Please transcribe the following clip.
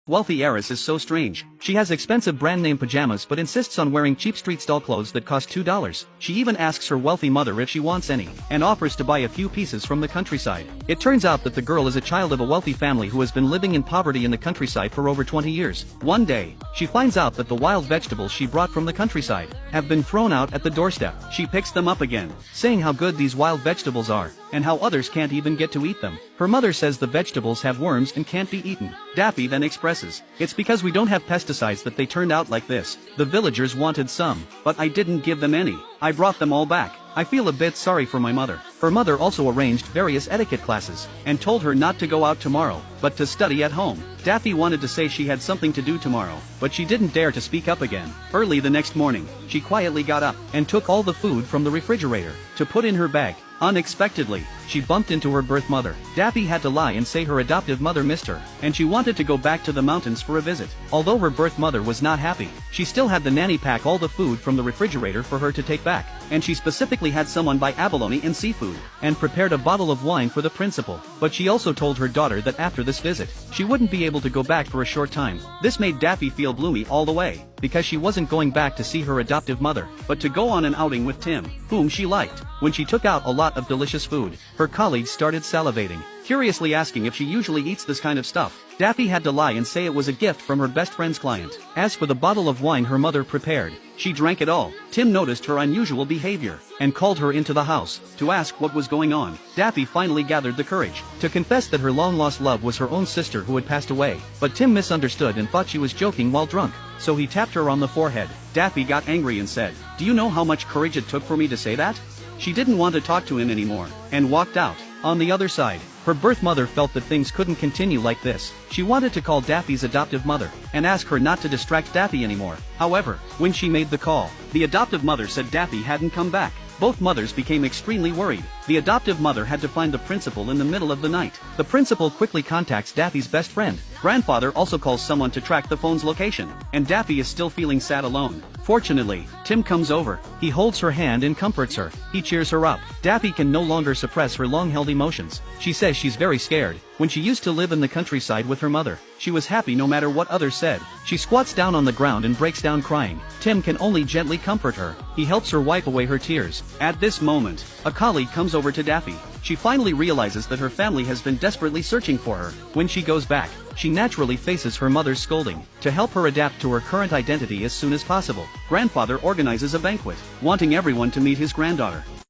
Wealthy heiress is so strange. She has expensive brand name pajamas but insists on wearing cheap street stall clothes that cost $2. She even asks her wealthy mother if she wants any, and offers to buy a few pieces from the countryside. It turns out that the girl is a child of a wealthy family who has been living in poverty in the countryside for over 20 years. One day, she finds out that the wild vegetables she brought from the countryside have been thrown out at the doorstep. She picks them up again, saying how good these wild vegetables are, and how others can't even get to eat them. Her mother says the vegetables have worms and can't be eaten. Daffy then expresses, "It's because we don't have pesticides that they turned out like this. The villagers wanted some, but I didn't give them any. I brought them all back. I feel a bit sorry for my mother." Her mother also arranged various etiquette classes, and told her not to go out tomorrow, but to study at home. Daffy wanted to say she had something to do tomorrow, but she didn't dare to speak up again. Early the next morning, she quietly got up, and took all the food from the refrigerator, to put in her bag. Unexpectedly, she bumped into her birth mother. Daffy had to lie and say her adoptive mother missed her, and she wanted to go back to the mountains for a visit. Although her birth mother was not happy, she still had the nanny pack all the food from the refrigerator for her to take back, and she specifically had someone buy abalone and seafood, and prepared a bottle of wine for the principal. But she also told her daughter that after this visit, she wouldn't be able to go back for a short time. This made Daffy feel gloomy all the way, because she wasn't going back to see her adoptive mother, but to go on an outing with Tim, whom she liked. When she took out a lot of delicious food, her colleagues started salivating, curiously asking if she usually eats this kind of stuff. Daffy had to lie and say it was a gift from her best friend's client. As for the bottle of wine her mother prepared, she drank it all. Tim noticed her unusual behavior, and called her into the house, to ask what was going on. Daffy finally gathered the courage to confess that her long-lost love was her own sister who had passed away, but Tim misunderstood and thought she was joking while drunk, so he tapped her on the forehead. Daffy got angry and said, "Do you know how much courage it took for me to say that?" She didn't want to talk to him anymore, and walked out. On the other side, her birth mother felt that things couldn't continue like this. She wanted to call Daffy's adoptive mother, and ask her not to distract Daffy anymore. However, when she made the call, the adoptive mother said Daffy hadn't come back. Both mothers became extremely worried. The adoptive mother had to find the principal in the middle of the night. The principal quickly contacts Daffy's best friend. Grandfather also calls someone to track the phone's location, and Daffy is still feeling sad alone. Fortunately, Tim comes over. He holds her hand and comforts her. He cheers her up. Daffy can no longer suppress her long-held emotions. She says she's very scared. When she used to live in the countryside with her mother, she was happy no matter what others said. She squats down on the ground and breaks down crying. Tim can only gently comfort her. He helps her wipe away her tears. At this moment, a colleague comes over to Daffy. She finally realizes that her family has been desperately searching for her. When she goes back, she naturally faces her mother's scolding. To help her adapt to her current identity as soon as possible, grandfather organizes a banquet, wanting everyone to meet his granddaughter.